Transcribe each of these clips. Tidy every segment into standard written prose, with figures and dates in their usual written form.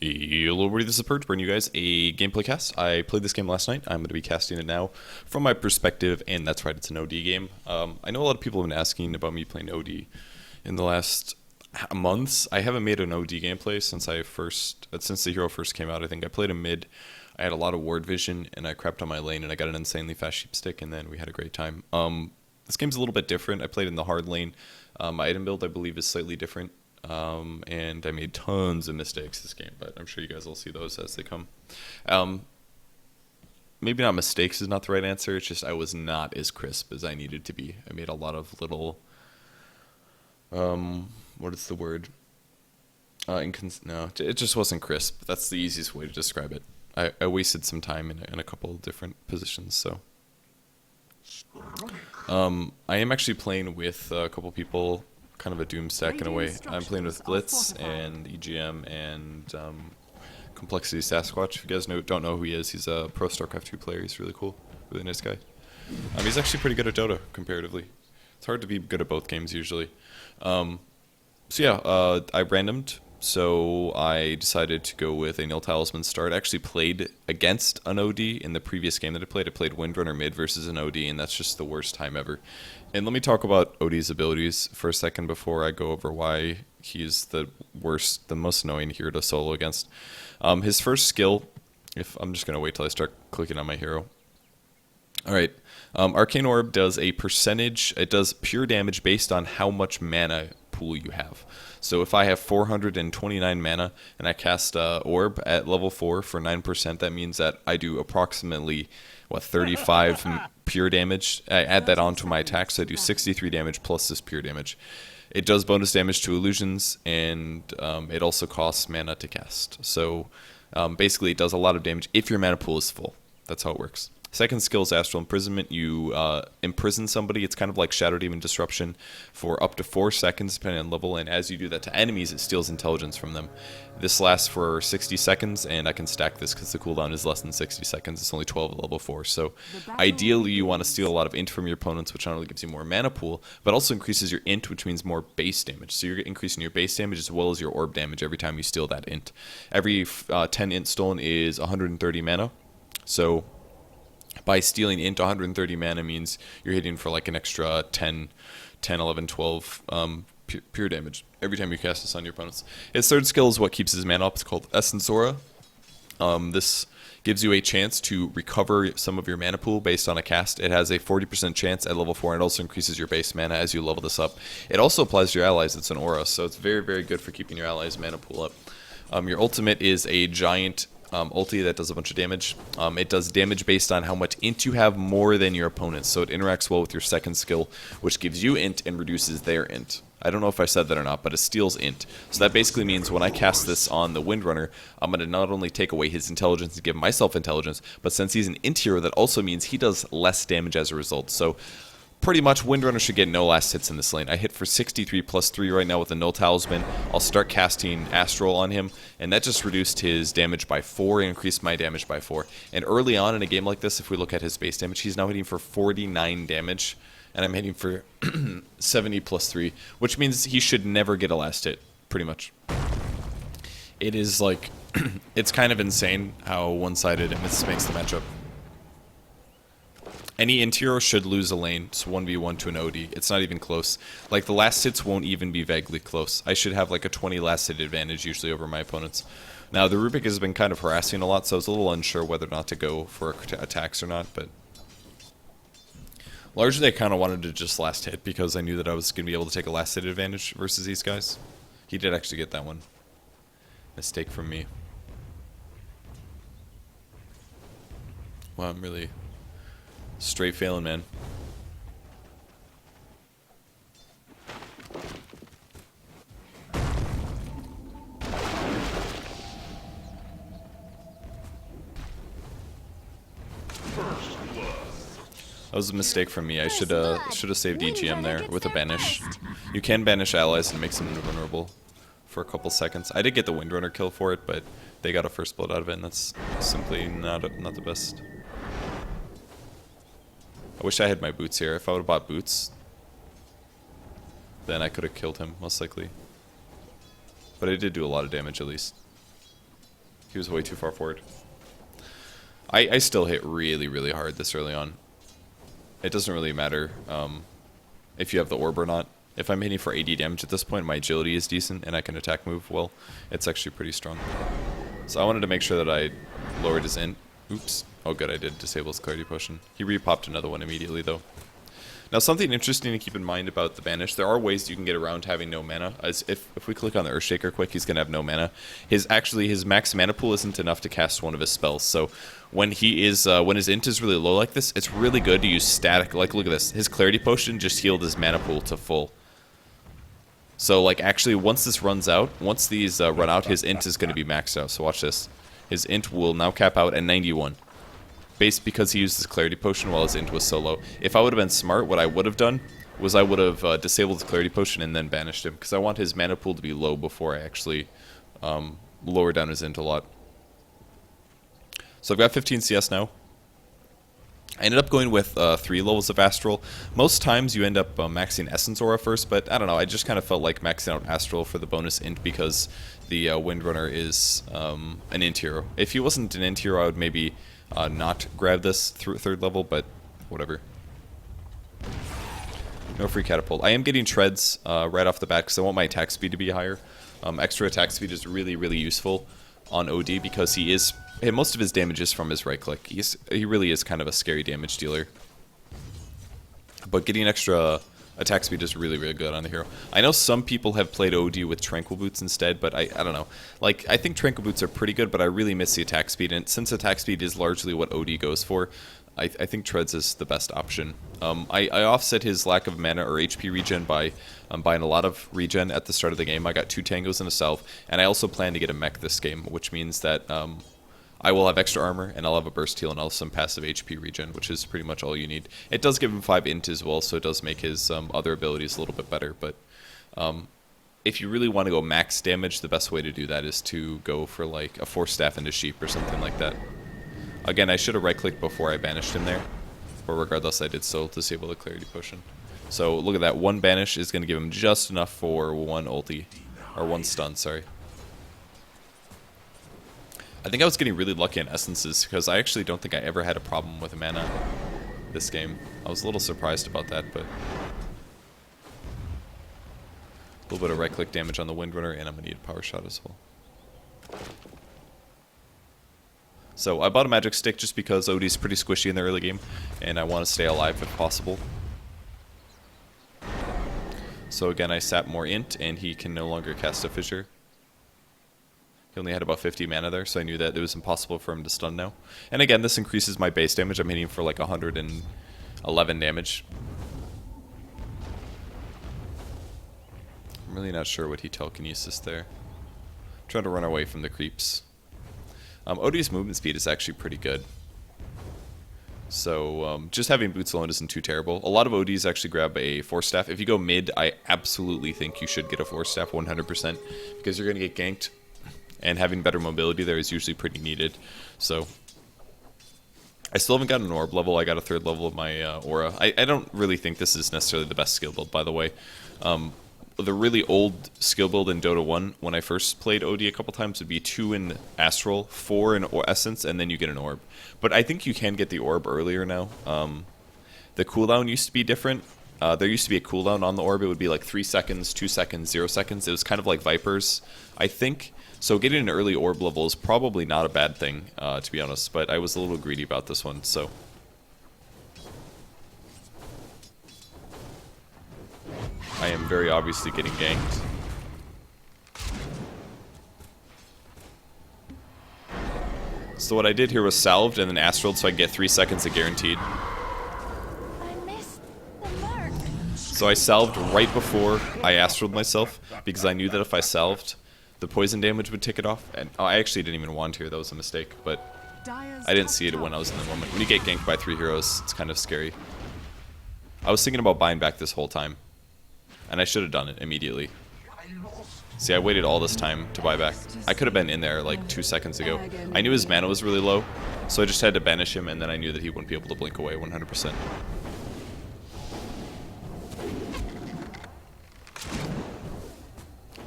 Hello everybody, this is Purge, bringing you guys a gameplay cast. I played this game last night. I'm going to be casting it now from my perspective, and that's right, it's an OD game. I know a lot of people have been asking about me playing OD in the last months. I haven't made an OD gameplay since the hero first came out. I think I played a mid. I had a lot of ward vision, and I crept on my lane, and I got an insanely fast sheep stick, and then we had a great time. This game's a little bit different. I played in the hard lane. My item build, I believe, is slightly different. And I made tons of mistakes this game, but I'm sure you guys will see those as they come. Maybe not mistakes is not the right answer. It's just I was not as crisp as I needed to be. I made a lot of little, what is the word? No, it just wasn't crisp. That's the easiest way to describe it. I wasted some time in a couple of different positions, so. I am actually playing with a couple people. Kind of a doom stack in a way. I'm playing with Blitz and EGM and Complexity Sasquatch. If you guys don't know who he is, he's a pro StarCraft 2 player. He's really cool, really nice guy. He's actually pretty good at Dota comparatively. It's hard to be good at both games usually. I randomed, so I decided to go with a Nil Talisman start. I actually played against an OD in the previous game that I played. I played Windrunner mid versus an OD, and that's just the worst time ever. And let me talk about OD's abilities for a second before I go over why he's the most annoying hero to solo against. His first skill, I'm just going to wait till I start clicking on my hero. Alright, Arcane Orb does a percentage, it does pure damage based on how much mana pool you have. So if I have 429 mana and I cast Orb at level 4 for 9%, that means that I do approximately 35 pure damage. I add that onto my attack, so I do 63 damage plus this pure damage. It does bonus damage to illusions, and it also costs mana to cast. So basically it does a lot of damage if your mana pool is full. That's how it works. Second skill is Astral Imprisonment. You imprison somebody. It's kind of like Shadow Demon Disruption for up to 4 seconds, depending on level, and as you do that to enemies, it steals intelligence from them. This lasts for 60 seconds, and I can stack this because the cooldown is less than 60 seconds. It's only 12 at level 4, so ideally you want to steal a lot of int from your opponents, which not only gives you more mana pool, but also increases your int, which means more base damage. So you're increasing your base damage as well as your orb damage every time you steal that int. Every 10 int stolen is 130 mana, so by stealing int, 130 mana means you're hitting for like an extra 10, 11, 12 pure damage every time you cast this on your opponents. His third skill is what keeps his mana up. It's called Essence Aura. This gives you a chance to recover some of your mana pool based on a cast. It has a 40% chance at level 4, and it also increases your base mana as you level this up. It also applies to your allies. It's an aura, so it's very, very good for keeping your allies' mana pool up. Your ultimate is a giant ulti that does a bunch of damage. It does damage based on how much int you have more than your opponents, so it interacts well with your second skill, which gives you int and reduces their int. I don't know if I said that or not, but it steals int. So that basically means when I cast this on the Windrunner, I'm going to not only take away his intelligence and give myself intelligence, but since he's an int hero, that also means he does less damage as a result. So pretty much, Windrunner should get no last hits in this lane. I hit for 63 plus 3 right now with a Nil Talisman. I'll start casting Astral on him, and that just reduced his damage by 4 and increased my damage by 4. And early on in a game like this, if we look at his base damage, he's now hitting for 49 damage, and I'm hitting for 70 plus 3, which means he should never get a last hit, pretty much. It is like, it's kind of insane how one-sided this makes the matchup. Any int hero should lose a lane, so 1v1 to an OD. It's not even close. Like, the last hits won't even be vaguely close. I should have like a 20 last hit advantage usually over my opponents. Now, the Rubik has been kind of harassing a lot, so I was a little unsure whether or not to go for attacks or not, but largely I kind of wanted to just last hit because I knew that I was going to be able to take a last hit advantage versus these guys. He did actually get that one. Mistake from me. Wow, I'm really straight failing, man. That was a mistake from me. I should have saved EGM there with a banish. You can banish allies and it makes them invulnerable for a couple seconds. I did get the Windrunner kill for it, but they got a first blood out of it, and that's simply not the best. I wish I had my boots here. If I would have bought boots, then I could have killed him, most likely. But it did do a lot of damage, at least. He was way too far forward. I still hit really, really hard this early on. It doesn't really matter if you have the orb or not. If I'm hitting for 80 damage at this point, my agility is decent and I can attack move well. It's actually pretty strong. So I wanted to make sure that I lowered his int. Oops. Oh good, I did disable his clarity potion. He re-popped another one immediately though. Now something interesting to keep in mind about the banish, there are ways you can get around having no mana. As if we click on the Earthshaker quick, he's gonna have no mana. His max mana pool isn't enough to cast one of his spells. So when his int is really low like this, it's really good to use static. Like look at this, his clarity potion just healed his mana pool to full. So like actually once this runs out, once these run out, his int is gonna be maxed out. So watch this, his int will now cap out at 91. Based because he used his clarity potion while his int was so low. If I would have been smart, what I would have done was I would have disabled his clarity potion and then banished him, because I want his mana pool to be low before I actually lower down his int a lot. So I've got 15 CS now. I ended up going with 3 levels of Astral. Most times you end up maxing Essence Aura first, but I don't know, I just kind of felt like maxing out Astral for the bonus int because the Windrunner is an int hero. If he wasn't an int hero, I would maybe not grab this through 3rd level, but whatever. No free catapult. I am getting treads right off the bat because I want my attack speed to be higher. Extra attack speed is really, really useful on OD because most of his damage is from his right click. He really is kind of a scary damage dealer. But getting extra attack speed is really, really good on the hero. I know some people have played OD with Tranquil Boots instead, but I don't know. Like, I think Tranquil Boots are pretty good, but I really miss the attack speed. And since attack speed is largely what OD goes for, I think Treads is the best option. I offset his lack of mana or HP regen by buying a lot of regen at the start of the game. I got 2 Tangos and a Salve, and I also plan to get a mech this game, which means that I will have extra armor, and I'll have a burst heal, and I'll have some passive HP regen, which is pretty much all you need. It does give him 5 int as well, so it does make his other abilities a little bit better, but if you really want to go max damage, the best way to do that is to go for like a Force Staff into Sheep or something like that. Again, I should have right-clicked before I banished him there, but regardless, I did still disable the Clarity Potion. So look at that, 1 banish is going to give him just enough for 1 ulti, or 1 stun, sorry. I think I was getting really lucky on essences because I actually don't think I ever had a problem with mana this game. I was a little surprised about that, but a little bit of right-click damage on the Windrunner, and I'm going to need a Power Shot as well. So I bought a Magic Stick just because OD's pretty squishy in the early game, and I want to stay alive if possible. So again, I sap more int, and he can no longer cast a Fissure. He only had about 50 mana there, so I knew that it was impossible for him to stun now. And again, this increases my base damage. I'm hitting for like 111 damage. I'm really not sure what he telekinesis there. I'm trying to run away from the creeps. OD's movement speed is actually pretty good. So just having boots alone isn't too terrible. A lot of ODs actually grab a Force Staff. If you go mid, I absolutely think you should get a Force Staff 100% because you're going to get ganked. And having better mobility there is usually pretty needed. So I still haven't gotten an orb level. I got a 3rd level of my aura. I don't really think this is necessarily the best skill build, by the way. The really old skill build in Dota 1, when I first played OD a couple times, would be 2 in Astral, 4 in Essence, and then you get an orb. But I think you can get the orb earlier now. The cooldown used to be different. There used to be a cooldown on the orb. It would be like 3 seconds, 2 seconds, 0 seconds. It was kind of like Vipers, I think. So getting an early orb level is probably not a bad thing, to be honest. But I was a little greedy about this one, so. I am very obviously getting ganked. So what I did here was salved and then astraled so I get 3 seconds of guaranteed. So I salved right before I astraled myself because I knew that if I salved, the poison damage would tick it off. And I actually didn't even want here, that was a mistake, but I didn't see it when I was in the moment. When you get ganked by 3 heroes, it's kind of scary. I was thinking about buying back this whole time. And I should have done it immediately. See, I waited all this time to buy back. I could have been in there like 2 seconds ago. I knew his mana was really low, so I just had to banish him, and then I knew that he wouldn't be able to blink away 100%.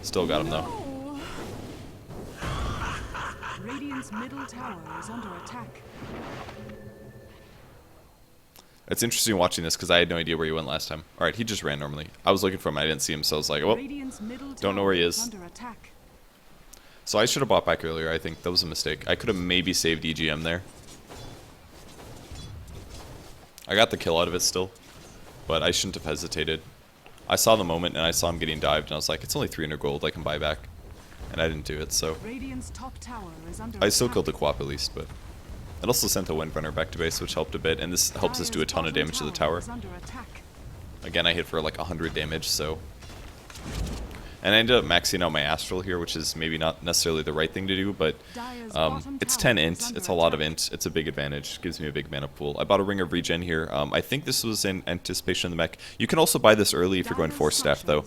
Still got him though. Radiant's middle tower is under attack. It's interesting watching this because I had no idea where he went last time. Alright, he just ran normally. I was looking for him, I didn't see him, so I was like, oh, don't know where he is. Under attack. So I should have bought back earlier, I think. That was a mistake. I could have maybe saved EGM there. I got the kill out of it still, but I shouldn't have hesitated. I saw the moment and I saw him getting dived and I was like, it's only 300 gold, I can buy back. And I didn't do it, so Radiant's top tower is under I still attack. killed the Quap at least, but it also sent the Windrunner back to base, which helped a bit, and this helps us do a ton of damage to the tower. Is under attack. Again, I hit for like 100 damage, so... And I ended up maxing out my Astral here, which is maybe not necessarily the right thing to do, but it's 10 int, it's a lot of int, it's a big advantage, gives me a big mana pool. I bought a Ring of Regen here. I think this was in anticipation of the mech. You can also buy this early if you're going Force Staff, though.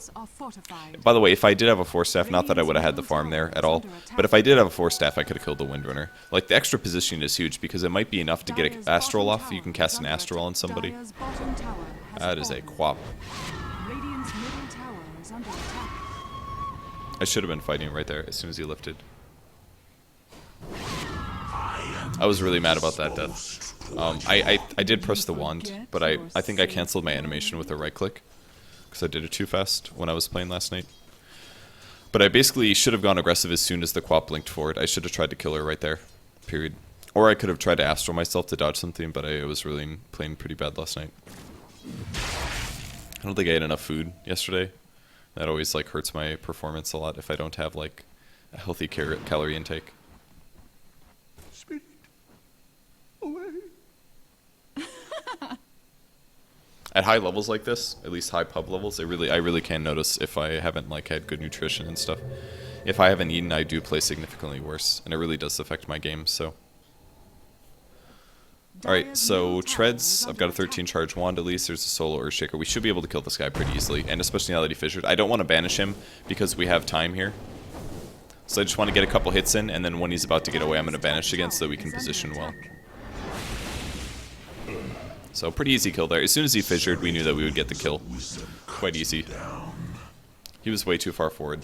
By the way, if I did have a Force Staff, not that I would have had the farm there at all, but if I did have a Force Staff, I could have killed the Windrunner. Like, the extra positioning is huge, because it might be enough to get an Astral off. You can cast an Astral on somebody. That is a Quap. Radiant's middle tower is under attack. I should have been fighting right there as soon as he lifted. I was really mad about that death. I did press the wand, but I think I canceled my animation with a right click. Because I did it too fast when I was playing last night. But I basically should have gone aggressive as soon as the Quap blinked forward. I should have tried to kill her right there. Period. Or I could have tried to Astral myself to dodge something, but I was really playing pretty bad last night. I don't think I ate enough food yesterday. That always like hurts my performance a lot if I don't have like a healthy calorie intake. Spirit away. At high levels like this, at least high pub levels, I really can notice if I haven't like had good nutrition and stuff. If I haven't eaten, I do play significantly worse, and it really does affect my game. So. Alright, so Treads, I've got a 13 charge wand at least, there's a solo Earthshaker. We should be able to kill this guy pretty easily, and especially now that he fissured. I don't want to banish him because we have time here. So I just want to get a couple hits in, and then when he's about to get away, I'm going to banish again so that we can position well. So pretty easy kill there. As soon as he fissured, we knew that we would get the kill. Quite easy. He was way too far forward.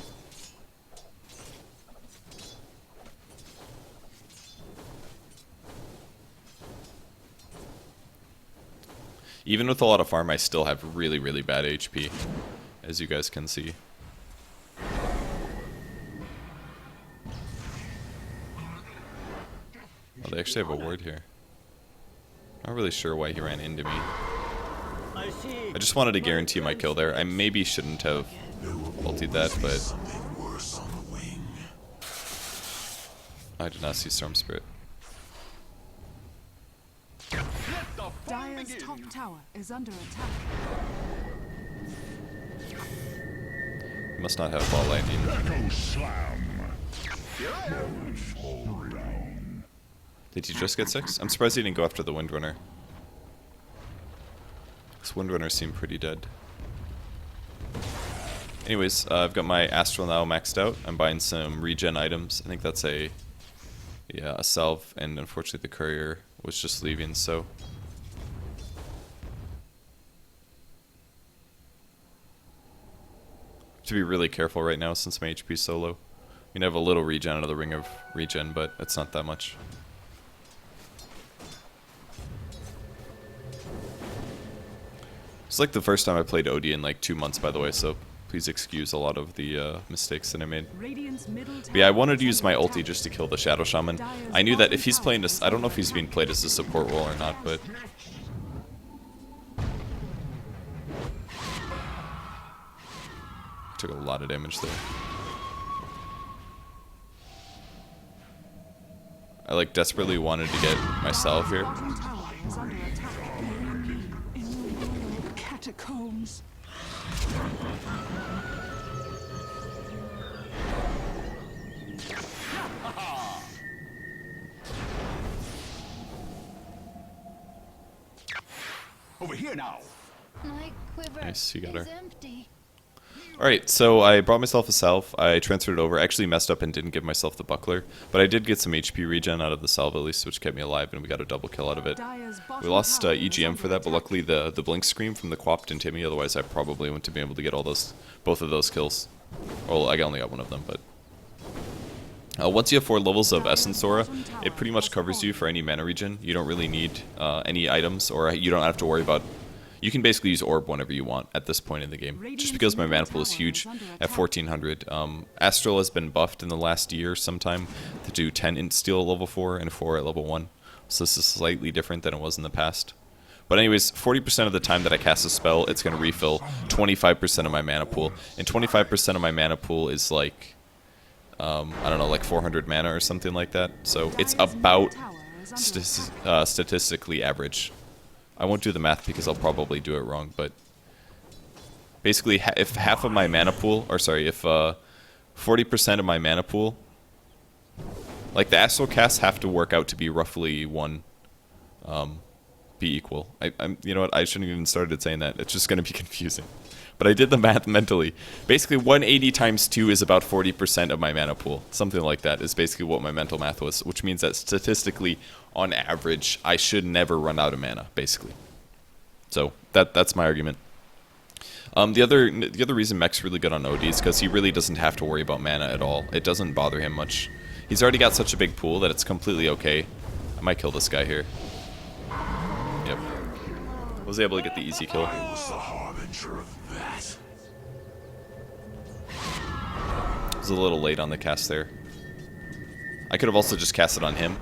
Even with a lot of farm, I still have really bad HP, as you guys can see. Oh, they actually have a ward here. Not really sure why he ran into me. I just wanted to guarantee my kill there. I maybe shouldn't have ultied that, but... I did not see Storm Spirit. Dire's top tower is under attack. Must not have ball lightning. Did he just get 6? I'm surprised he didn't go after the Windrunner. This Windrunner seemed pretty dead. Anyways, I've got my Astral now maxed out. I'm buying some regen items. I think that's a salve, and unfortunately the courier was just leaving, so... To be really careful right now since my HP is so low. I mean, I have a little regen out of the Ring of Regen, but it's not that much. It's like the first time I played OD in like 2 months, by the way, so please excuse a lot of the mistakes that I made. But yeah, I wanted to use my ulti just to kill the Shadow Shaman. I knew that if he's playing this, I don't know if he's being played as a support role or not, but... Took a lot of damage there. I like desperately wanted to get my salve here. Catacombs. Over here now. My quiver Nice, you got is her. empty. Alright, so I brought myself a salve. I transferred it over. I actually messed up and didn't give myself the buckler. But I did get some HP regen out of the salve at least, which kept me alive, and we got a double kill out of it. We lost EGM for that, but luckily the blink scream from the Quap didn't hit me. Otherwise, I probably wouldn't have been able to get both of those kills. Well, I only got one of them, but Once you have 4 levels of Essence Aura, it pretty much covers you for any mana regen. You don't really need any items, or you don't have to worry about... You can basically use Orb whenever you want at this point in the game, just because my mana pool is huge at 1400. Astral has been buffed in the last year sometime to do 10 in steel at level 4 and 4 at level 1, so this is slightly different than it was in the past. But anyways, 40% of the time that I cast a spell, it's going to refill 25% of my mana pool, and 25% of my mana pool is like... I don't know, like 400 mana or something like that. So it's about statistically average. I won't do the math because I'll probably do it wrong, but basically if half of my mana pool, or sorry, if 40% of my mana pool, like the astral casts have to work out to be roughly 1, be equal. You know what, I shouldn't even started saying that. It's just going to be confusing. But I did the math mentally. Basically, 180 times 2 is about 40% of my mana pool. Something like that is basically what my mental math was, which means that statistically, on average, I should never run out of mana, basically. So, that's my argument. The other reason Mech's really good on OD is because he really doesn't have to worry about mana at all. It doesn't bother him much. He's already got such a big pool that it's completely okay. I might kill this guy here. Yep. Was able to get the easy kill. I was the harbinger of that. Was a little late on the cast there. I could have also just cast it on him,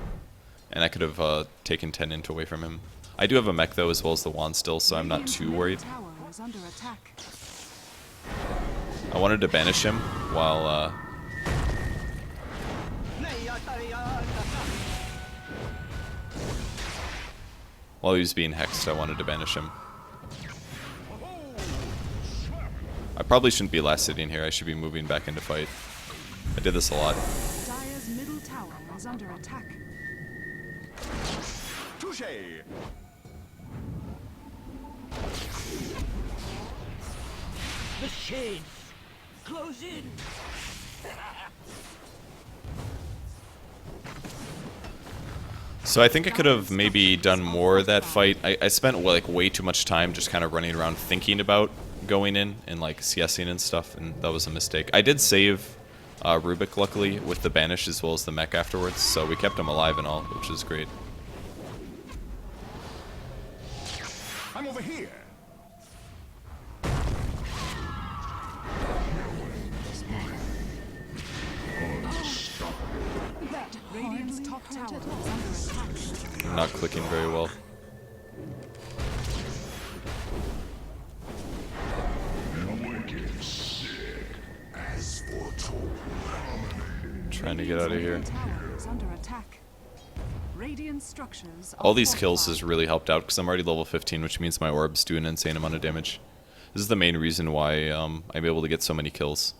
and I could have taken 10 int away from him. I do have a mech though, as well as the wand still, so I'm not too worried. I wanted to banish him while he was being hexed. I wanted to banish him. I probably shouldn't be last sitting here. I should be moving back into fight. I did this a lot. Dire's middle tower is under attack. Touche. The shades close in. So I think I could have maybe done more of that fight. I spent like way too much time just kind of running around thinking about going in and like CSing and stuff, and that was a mistake. I did save Rubik luckily with the banish as well as the mech afterwards, so we kept him alive and all, which is great. I'm over here. Radiant's top tower is under attack. I'm not clicking very well. Trying to get out of here. Tower is under attack. Radiant structures are All these kills fortified. has really helped out because I'm already level 15, which means my orbs do an insane amount of damage. This is the main reason why I'm able to get so many kills.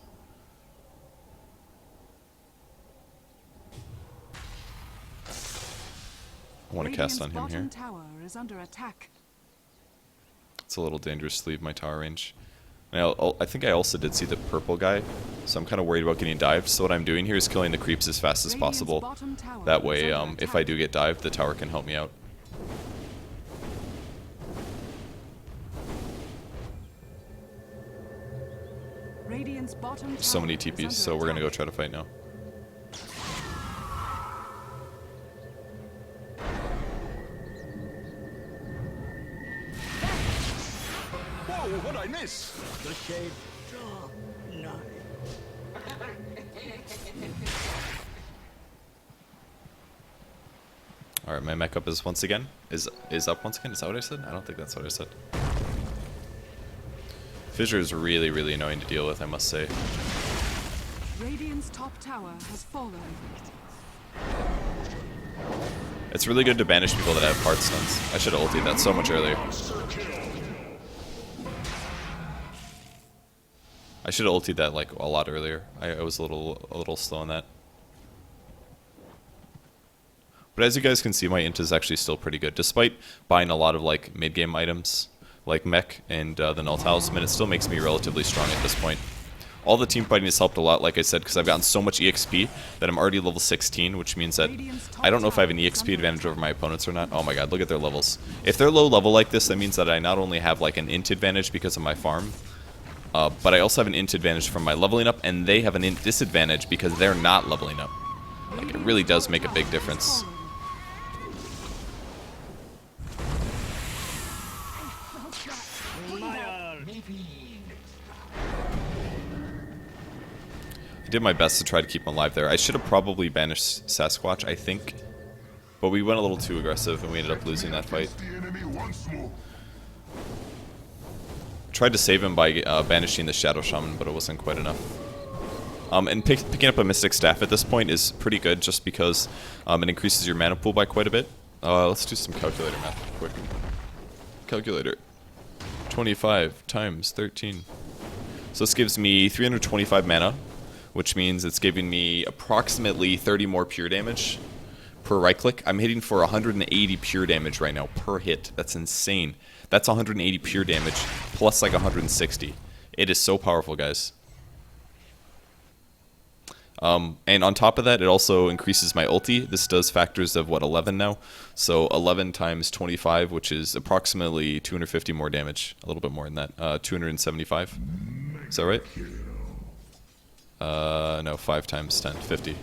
I want to cast on him here. Radiant's bottom tower is under attack. It's a little dangerous to leave my tower range. And I think I also did see the purple guy, so I'm kind of worried about getting dived. So what I'm doing here is killing the creeps as fast as Radiant's possible. bottom tower That is way, under if I attack. do get dived, the tower can help me out. Radiant's bottom So many tower is TPs, under so we're gonna go attack. try to fight now. Whoa, what'd I miss? The shades draw nigh. Alright, my mech up is once again. Is up once again? Is that what I said? I don't think that's what I said. Fissure is really, really annoying to deal with, I must say. Radiant's top tower has fallen. It's really good to banish people that have part stuns. I should have ultied that so much earlier. I should have ultied that like a lot earlier. I was a little slow on that. But as you guys can see, my int is actually still pretty good. Despite buying a lot of like mid-game items, like mech and the null talisman, it still makes me relatively strong at this point. All the team fighting has helped a lot, like I said, because I've gotten so much EXP that I'm already level 16, which means that I don't know if I have an EXP advantage over my opponents or not. Oh my god, look at their levels. If they're low level like this, that means that I not only have like an int advantage because of my farm, but I also have an int advantage from my leveling up, and they have an int disadvantage because they're not leveling up. Like, it really does make a big difference. I did my best to try to keep him alive there. I should have probably banished Sasquatch, I think. But we went a little too aggressive and we ended up losing that fight. Tried to save him by banishing the Shadow Shaman, but it wasn't quite enough. And picking up a Mystic Staff at this point is pretty good just because it increases your mana pool by quite a bit. Let's do some calculator math quick. Calculator. 25 times 13. So this gives me 325 mana, which means it's giving me approximately 30 more pure damage per right click. I'm hitting for 180 pure damage right now per hit. That's insane. That's 180 pure damage plus like 160. It is so powerful, guys. And on top of that, it also increases my ulti. This does factors of, what, 11 now? So 11 times 25, which is approximately 250 more damage. A little bit more than that. 275. Is that right? No, 5 times 10. 50.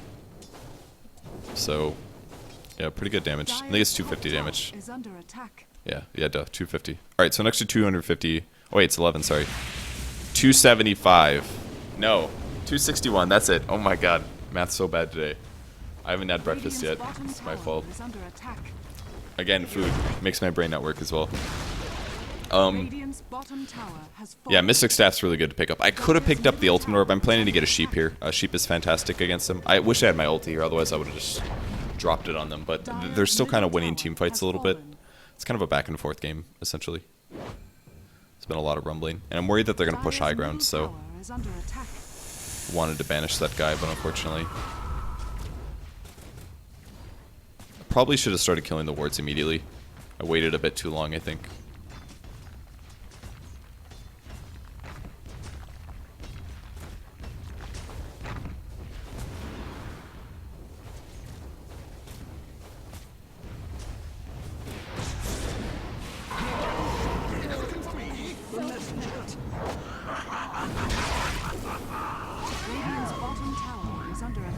So, yeah, pretty good damage. I think it's 250 damage. Is under attack. Yeah, duh, 250. Alright, so next to 250. Oh, wait, it's 11, sorry. 275. No. 261, that's it. Oh my god. Math's so bad today. I haven't had breakfast yet. It's my fault. Again, food makes my brain not work as well. Yeah, Mystic Staff's really good to pick up. I could have picked up the Ultimate Orb. I'm planning to get a Sheep here. Sheep is fantastic against him. I wish I had my ulti here, otherwise I would have just dropped it on them. But they're still kind of winning team fights a little bit. It's kind of a back and forth game, essentially. It's been a lot of rumbling. And I'm worried that they're going to push high ground, so wanted to banish that guy, but unfortunately. I probably should have started killing the wards immediately. I waited a bit too long, I think.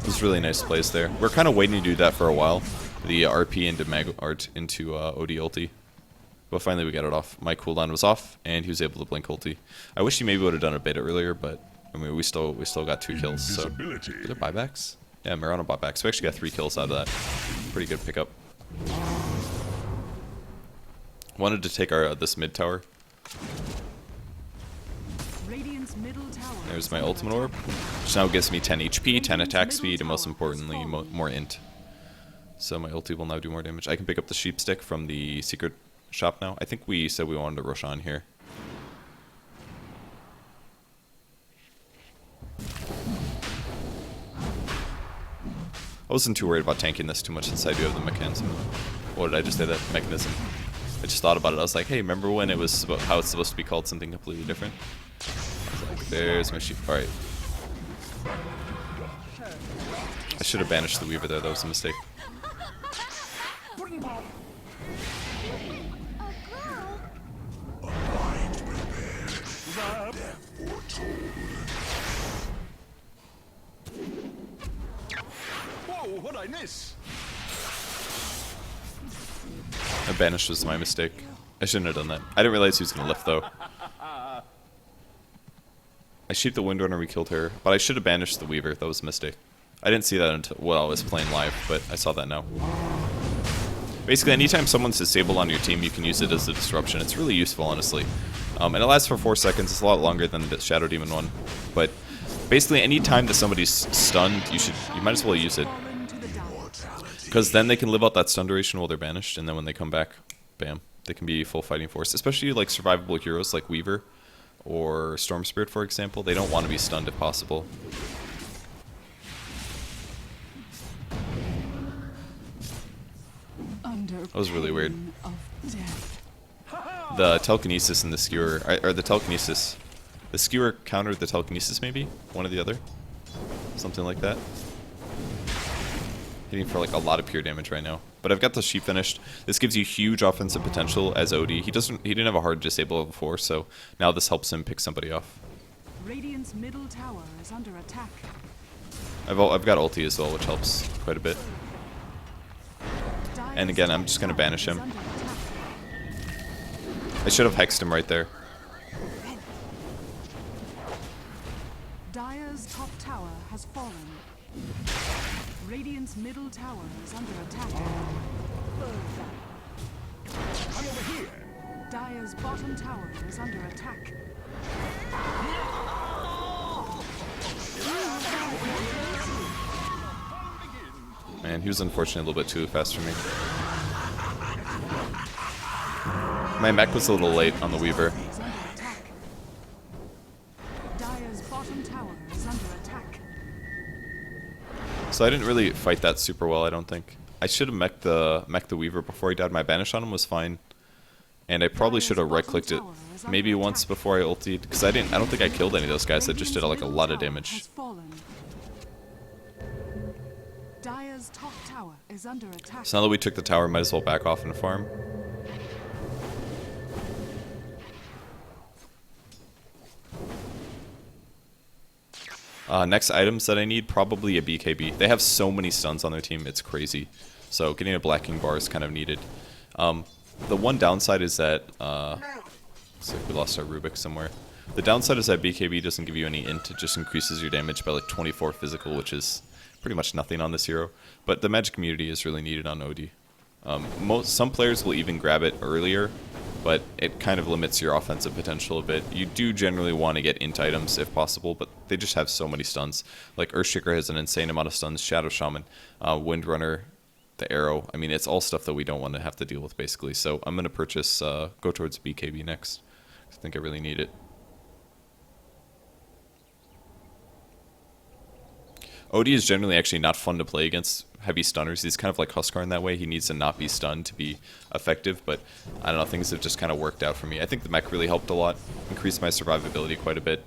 Those really nice plays there. We're kind of waiting to do that for a while. The RP into Mag Art into OD ulti. But finally we got it off. My cooldown was off, and he was able to blink ulti. I wish he maybe would have done it a bit earlier, but I mean we still got 2 kills. So is it buybacks? Yeah, Mirana bought back. So we actually got 3 kills out of that. Pretty good pickup. Wanted to take our this mid tower. There's my ultimate orb, which now gives me 10 HP, 10 attack speed, and most importantly, more int. So my ulti will now do more damage. I can pick up the sheep stick from the secret shop now. I think we said we wanted to rush on here. I wasn't too worried about tanking this too much since I do have the mechanism. What did I just say, that mechanism? I just thought about it. I was like, hey, remember when it was how it's supposed to be called something completely different? There's my sheep. Alright. I should have banished the Weaver there. That was a mistake. Whoa, what'd I miss? I banished was my mistake. I shouldn't have done that. I didn't realize he was going to lift, though. I sheeped the Windrunner, we killed her, but I should have banished the Weaver. That was a mistake. I didn't see that until, well, I was playing live, but I saw that now. Basically, anytime someone's disabled on your team, you can use it as a disruption. It's really useful, honestly. And it lasts for 4 seconds. It's a lot longer than the Shadow Demon one. But basically, any time that somebody's stunned, you might as well use it. Because then they can live out that stun duration while they're banished, and then when they come back, bam, they can be full fighting force. Especially like survivable heroes like Weaver or Storm Spirit, for example. They don't want to be stunned if possible. That was really weird. The telekinesis and the skewer, or the telekinesis. The skewer countered the telekinesis, maybe? One or the other? Something like that. Hitting for like a lot of pure damage right now. But I've got the sheep finished. This gives you huge offensive potential as OD. He didn't have a hard disable before, so now this helps him pick somebody off. Radiant's middle tower is under attack. I've got ulti as well, which helps quite a bit. And again, I'm just gonna banish him. I should have hexed him right there. Dire's top tower has fallen. Radiant's middle tower is under attack. I'm over here. Dire's bottom tower is under attack. Man, he was unfortunately a little bit too fast for me. My mech was a little late on the Weaver. Is under attack. Dire's bottom tower is under attack. So I didn't really fight that super well, I don't think. I should have mech the Weaver before he died. My banish on him was fine. And I probably should have right-clicked it maybe once before I ultied, because I don't think I killed any of those guys. I just did like a lot of damage. Dire's top tower is under attack. So now that we took the tower, might as well back off and farm. Next items that I need, probably a BKB. They have so many stuns on their team, it's crazy. So getting a blacking bar is kind of needed. The one downside is that, looks like we lost our Rubik somewhere. The downside is that BKB doesn't give you any int, it just increases your damage by like 24 physical, which is pretty much nothing on this hero. But the magic immunity is really needed on OD. Some players will even grab it earlier, but it kind of limits your offensive potential a bit. You do generally want to get int items if possible, but they just have so many stuns. Like Earthshaker has an insane amount of stuns, Shadow Shaman, Windrunner, the Arrow. I mean, it's all stuff that we don't want to have to deal with, basically. So I'm going to purchase, go towards BKB next. I think I really need it. OD is generally actually not fun to play against heavy stunners. He's kind of like Huskar in that way. He needs to not be stunned to be effective, but I don't know, things have just kind of worked out for me. I think the mech really helped a lot, increased my survivability quite a bit.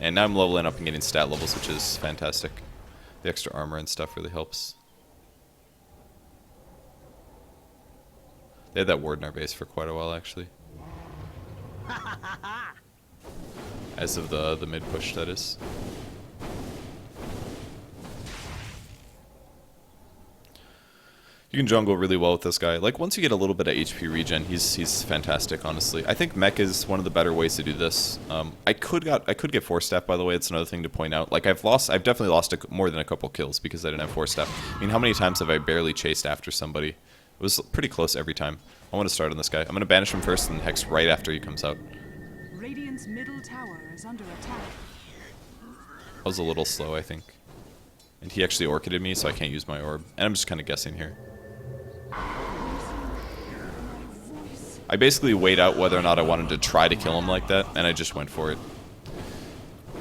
And now I'm leveling up and getting stat levels, which is fantastic. The extra armor and stuff really helps. They had that ward in our base for quite a while, actually. As of the mid push, that is. You can jungle really well with this guy. Like, once you get a little bit of HP regen, he's fantastic, honestly. I think mech is one of the better ways to do this. I could get 4-step, by the way. It's another thing to point out. Like, I've definitely lost more than a couple kills because I didn't have 4-step. I mean, how many times have I barely chased after somebody? It was pretty close every time. I want to start on this guy. I'm going to banish him first and hex right after he comes out. Radiant's middle tower is under attack. I was a little slow, I think. And he actually orchided me, so I can't use my orb. And I'm just kind of guessing here. I basically weighed out whether or not I wanted to try to kill him like that, and I just went for it.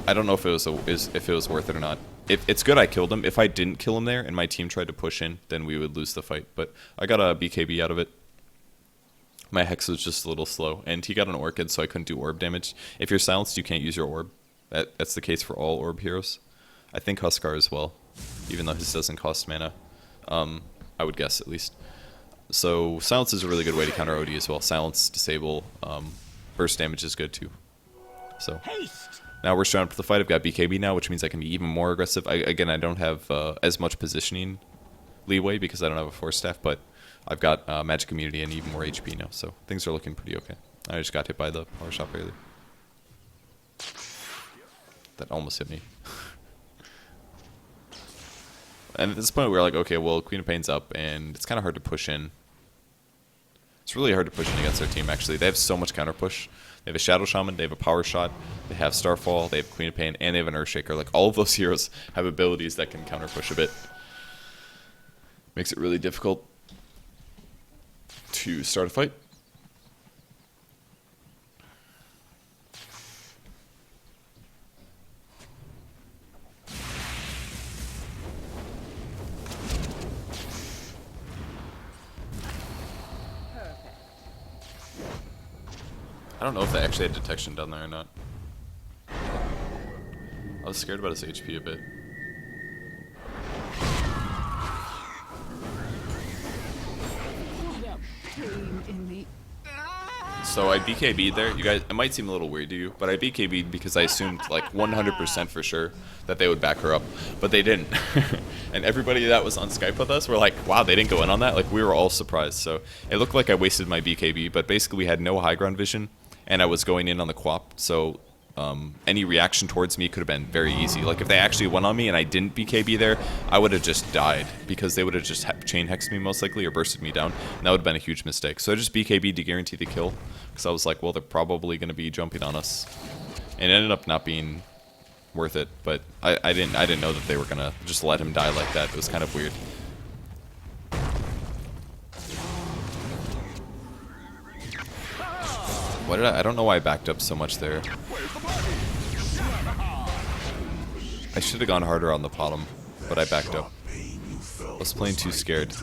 I don't know if it was worth it or not. If it's good I killed him. If I didn't kill him there and my team tried to push in, then we would lose the fight. But I got a BKB out of it. My hex was just a little slow, and he got an orchid, so I couldn't do orb damage. If you're silenced, you can't use your orb. That's the case for all orb heroes. I think Huskar as well, even though his doesn't cost mana. I would guess, at least. So silence is a really good way to counter OD as well. Silence, disable, burst damage is good too. So now we're showing up for the fight. I've got BKB now, which means I can be even more aggressive. Again, I don't have as much positioning leeway because I don't have a 4-staff, but I've got magic immunity and even more HP now, so things are looking pretty okay. I just got hit by the power shot earlier. That almost hit me. And at this point, we're like, okay, well, Queen of Pain's up, and it's kind of hard to push in. It's really hard to push in against their team, actually. They have so much counter push. They have a Shadow Shaman, they have a Power Shot, they have Starfall, they have Queen of Pain, and they have an Earthshaker. Like, all of those heroes have abilities that can counter push a bit. Makes it really difficult to start a fight. I don't know if they actually had detection down there or not. I was scared about his HP a bit. So I BKB'd there. You guys, it might seem a little weird to you, but I BKB'd because I assumed like 100% for sure that they would back her up, but they didn't. And everybody that was on Skype with us were like, wow, they didn't go in on that. Like, we were all surprised. So it looked like I wasted my BKB, but basically we had no high ground vision, and I was going in on the Quap, so any reaction towards me could have been very easy. Like, if they actually went on me and I didn't BKB there, I would have just died, because they would have just chain hexed me most likely, or bursted me down, and that would have been a huge mistake. So I just BKB'd to guarantee the kill, because I was like, well, they're probably going to be jumping on us. And it ended up not being worth it, but I didn't know that they were going to just let him die like that. It was kind of weird. What did I don't know why I backed up so much there. I should have gone harder on the bottom, but I backed up. I was playing too scared.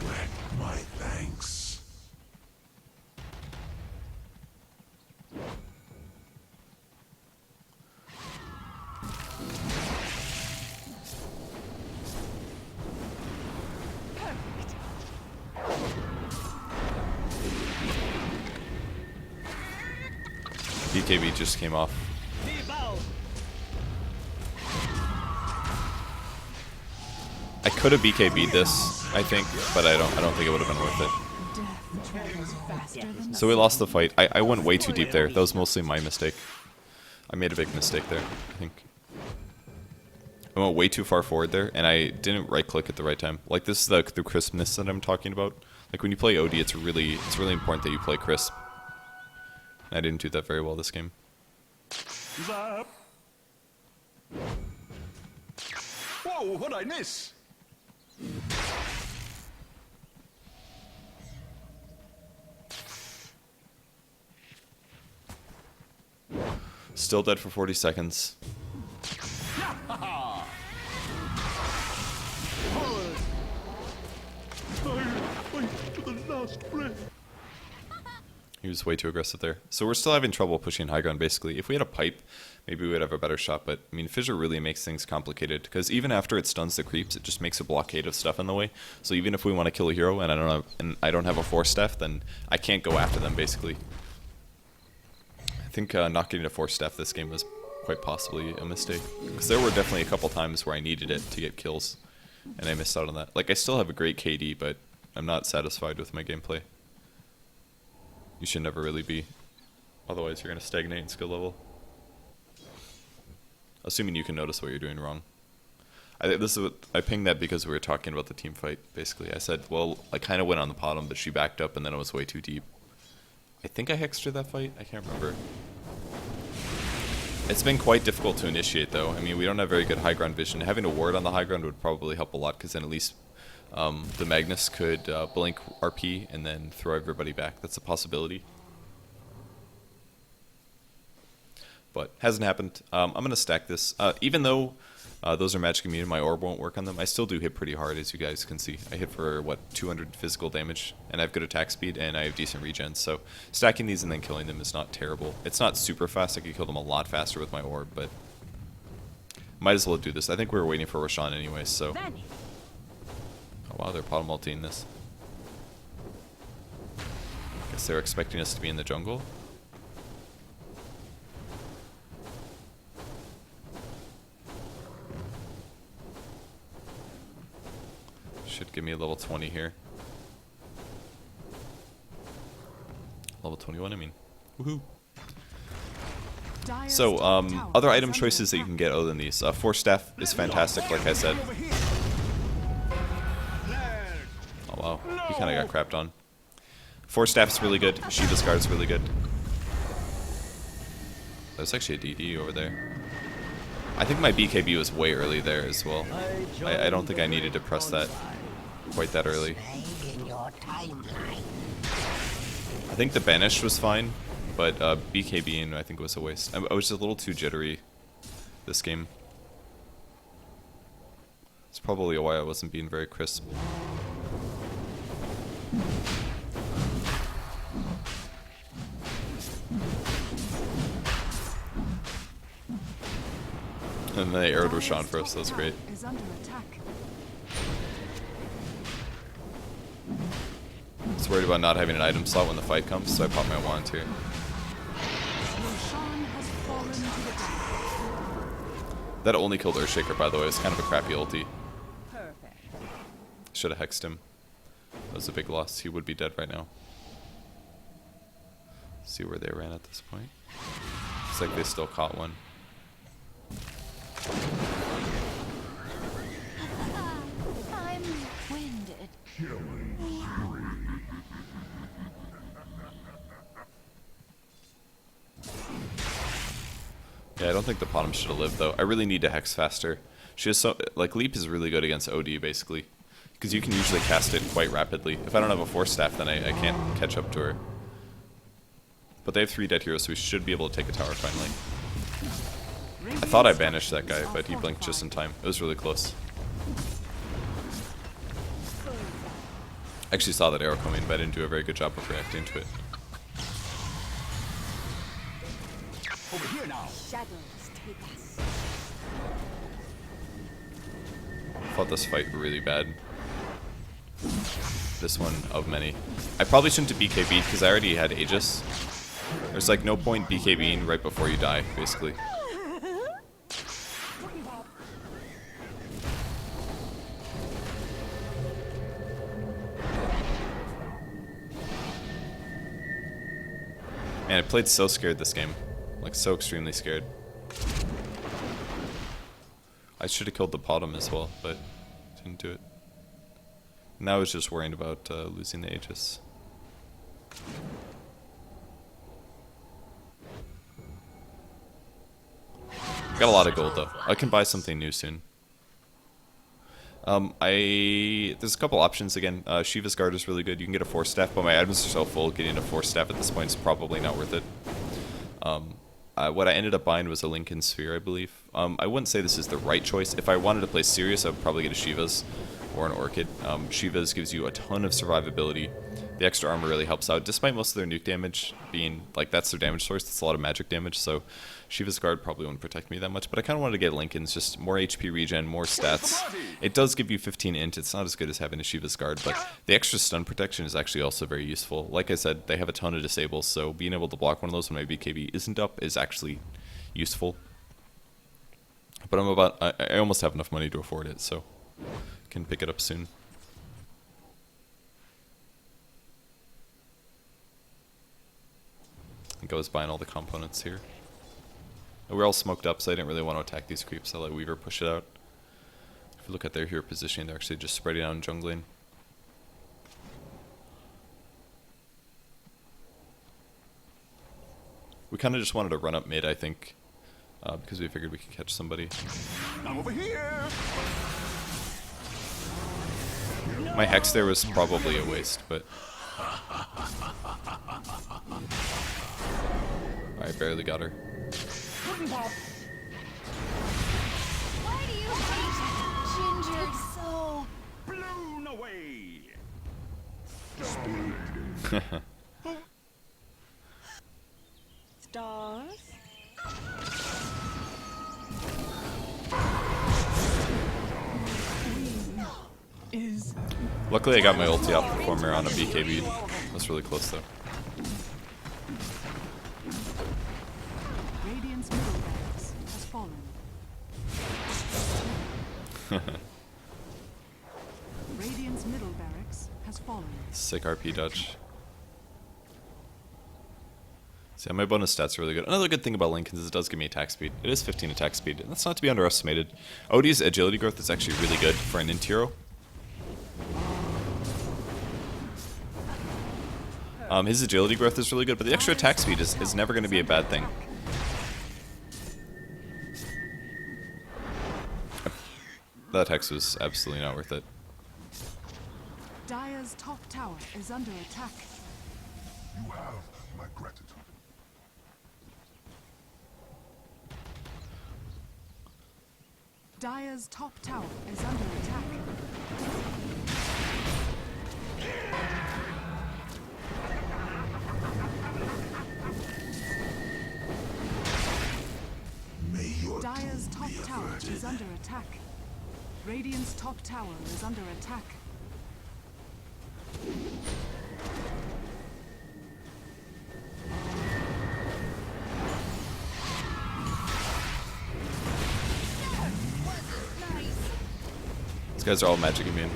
BKB just came off. I could have BKB'd this, I think, but I don't think it would have been worth it. Death travels faster than So we lost the fight. I went way too deep there. That was mostly my mistake. I made a big mistake there, I think. I went way too far forward there, and I didn't right click at the right time. Like, this is the crispness that I'm talking about. Like, when you play OD, it's really important that you play crisp. I didn't do that very well this game. Zap. Whoa, what'd I miss? Still dead for 40 seconds. To the last breath. He was way too aggressive there. So we're still having trouble pushing high ground, basically. If we had a pipe, maybe we would have a better shot. But, I mean, Fissure really makes things complicated. Because even after it stuns the creeps, it just makes a blockade of stuff in the way. So even if we want to kill a hero and I don't have a Force Staff, then I can't go after them, basically. I think not getting a Force Staff this game was quite possibly a mistake. Because there were definitely a couple times where I needed it to get kills. And I missed out on that. Like, I still have a great KD, but I'm not satisfied with my gameplay. You should never really be. Otherwise, you're going to stagnate in skill level. Assuming you can notice what you're doing wrong. I pinged that because we were talking about the team fight, basically. I said, well, I kind of went on the bottom, but she backed up, and then it was way too deep. I think I hexed her that fight? I can't remember. It's been quite difficult to initiate, though. I mean, we don't have very good high ground vision. Having a ward on the high ground would probably help a lot, because then at least the Magnus could blink RP and then throw everybody back. That's a possibility. But hasn't happened. I'm going to stack this. Even though those are magic immune, my orb won't work on them, I still do hit pretty hard, as you guys can see. I hit for, what, 200 physical damage, and I have good attack speed, and I have decent regen. So stacking these and then killing them is not terrible. It's not super fast. I could kill them a lot faster with my orb, but might as well do this. I think we were waiting for Roshan anyways, so... Oh wow, they're bottom ulting this. Guess they're expecting us to be in the jungle. Should give me a level 20 here. Level 21, I mean. Woohoo! So, other item choices that you can get other than these. Force Staff is fantastic, like I said. Oh wow, he kind of got crapped on. Force Staff's really good. Shiva's Guard's really good. There's actually a DD over there. I think my BKB was way early there as well. I don't think I needed to press that quite that early. I think the Banish was fine, but BKBing I think was a waste. I was just a little too jittery this game. It's probably why I wasn't being very crisp. And they arrowed Roshan for us, that was great. Is under attack. I was worried about not having an item slot when the fight comes, so I popped my wand here. That only killed Earthshaker, by the way. It's kind of a crappy ulti. Perfect. Should have hexed him. That was a big loss. He would be dead right now. See where they ran at this point. Looks like they still caught one. I'm winded. Yeah, I don't think the bottom should have lived though. I really need to hex faster. She has so like Leap is really good against OD basically, because you can usually cast it quite rapidly. If I don't have a Force Staff, then I can't catch up to her. But they have 3 dead heroes, so we should be able to take a tower finally. I thought I banished that guy, but he blinked just in time. It was really close. I actually saw that arrow coming, but I didn't do a very good job of reacting to it. Over here now. Shadows take us. Fought this fight really bad. This one of many. I probably shouldn't have BKB'd because I already had Aegis. There's like no point BKBing right before you die, basically. Man, I played so scared this game. Like, so extremely scared. I should have killed the bottom as well, but didn't do it. Now I was just worrying about losing the Aegis. Got a lot of gold, though. I can buy something new soon. There's a couple options again. Shiva's Guard is really good. You can get a Force Staff, but my items are so full, getting a Force Staff at this point is probably not worth it. What I ended up buying was a Lincoln Sphere, I believe. I wouldn't say this is the right choice. If I wanted to play serious, I would probably get a Shiva's or an Orchid. Shiva's gives you a ton of survivability. The extra armor really helps out, despite most of their nuke damage being, like, that's their damage source. That's a lot of magic damage, so Shiva's Guard probably wouldn't protect me that much, but I kind of wanted to get Lincoln's, just more HP regen, more stats. It does give you 15 int. It's not as good as having a Shiva's Guard, but the extra stun protection is actually also very useful. Like I said, they have a ton of disables, so being able to block one of those when my BKB isn't up is actually useful. But I almost have enough money to afford it, so can pick it up soon. I think I was buying all the components here. We're all smoked up, so I didn't really want to attack these creeps. I let Weaver push it out. If you look at their hero positioning, they're actually just spreading out and jungling. We kind of just wanted to run up mid, I think, because we figured we could catch somebody. I'm over here. My Hex there was probably a waste, but... I barely got her. Why do you hate Ginger so? Blown away. Stars? Is Luckily I got my ulti off before Mirana BKB'd. That's really close though. Radiant's middle barracks has fallen. Radiant's middle barracks has fallen. Sick RP dodge. See, my bonus stats are really good. Another good thing about Lincoln is it does give me attack speed. It is 15 attack speed, and that's not to be underestimated. Odie's agility growth is actually really good for an int hero. His agility growth is really good, but the extra attack speed is never going to be a bad thing. That hex was absolutely not worth it. Dire's top tower is under attack. You have my gratitude. Dire's top tower is under attack. Dire's top tower is under attack. Radiant's top tower is under attack. These guys are all magic immune.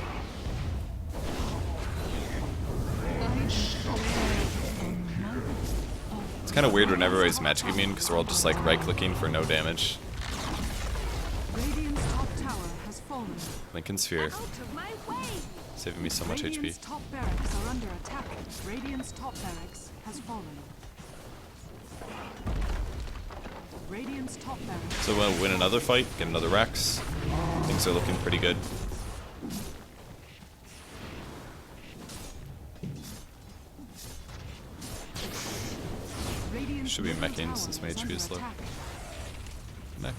It's kind of weird when everybody's magic immune because they're all just like right-clicking for no damage. Radiant's top tower has fallen. Lincoln Sphere, Out of my way! saving me so much Radiant's HP. top barracks are under attack. Radiant's top barracks has fallen. Radiant's top barracks. So we'll win another fight, get another Rex. Things are looking pretty good. Radiant's Should be middle meching tower since my is HP under is low. attack. Mech.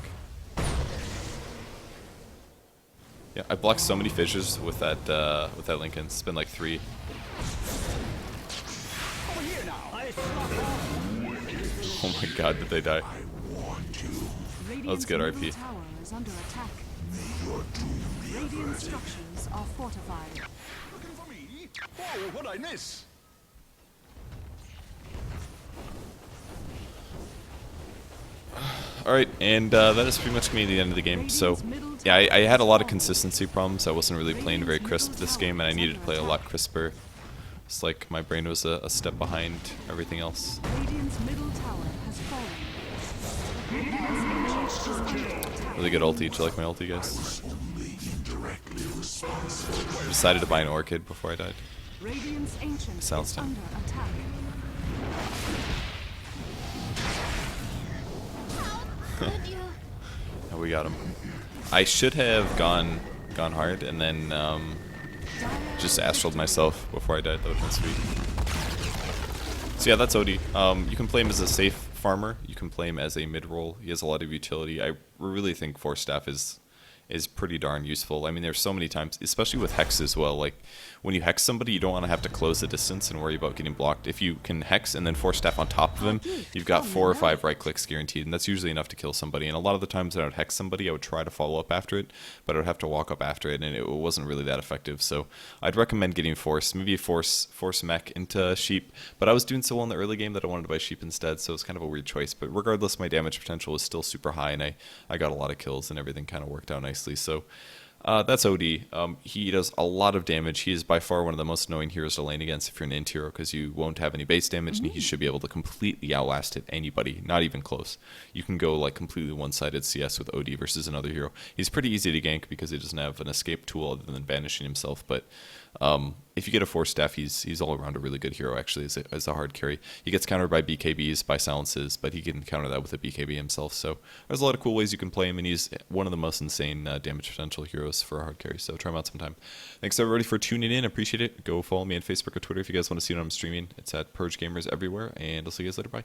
Yeah, I blocked so many fissures with that Lincoln. It's been like 3. Over here now. I suck. Oh my god, did they die? Radiant's good, middle RP. tower is under attack. Radiant structures are fortified. Looking for me? Whoa, what'd I miss? Alright, and that is pretty much me at the end of the game. So, yeah, I had a lot of consistency problems. I wasn't really playing very crisp this game, and I needed to play a lot crisper. It's like my brain was a step behind everything else. Radiant's middle tower has fallen. Radiant's ancient is under attack. Really good ulti. Do you like my ulti, guys? I decided to buy an orchid before I died. Radiant's ancient Sounds is time. under attack. Could you? And we got him. I should have gone hard and then just astraled myself before I died. That would have been sweet. So yeah, that's OD. You can play him as a safe farmer. You can play him as a mid-roll. He has a lot of utility. I really think Force Staff is pretty darn useful. I mean, there's so many times, especially with Hex as well, like when you Hex somebody, you don't want to have to close the distance and worry about getting blocked. If you can Hex and then Force Staff on top of him, you've got 4 or 5 right clicks guaranteed, and that's usually enough to kill somebody. And a lot of the times when I would Hex somebody, I would try to follow up after it, but I would have to walk up after it, and it wasn't really that effective. So I'd recommend getting Force, maybe Force Mech into Sheep, but I was doing so well in the early game that I wanted to buy Sheep instead, so it's kind of a weird choice. But regardless, my damage potential was still super high, and I got a lot of kills, and everything kind of worked out nicely. So that's OD. He does a lot of damage. He is by far one of the most annoying heroes to lane against if you're an int hero, because you won't have any base damage, and he should be able to completely outlast hit anybody, not even close. You can go like completely one-sided CS with OD versus another hero. He's pretty easy to gank because he doesn't have an escape tool other than banishing himself, but if you get a Force Staff, he's all around a really good hero, actually, as a hard carry. He gets countered by BKBs, by silences, but he can counter that with a BKB himself. So there's a lot of cool ways you can play him, and he's one of the most insane damage potential heroes for a hard carry. So try him out sometime. Thanks everybody for tuning in. Appreciate it. Go follow me on Facebook or Twitter if you guys want to see what I'm streaming. It's at Purge Gamers everywhere, and I'll see you guys later. Bye.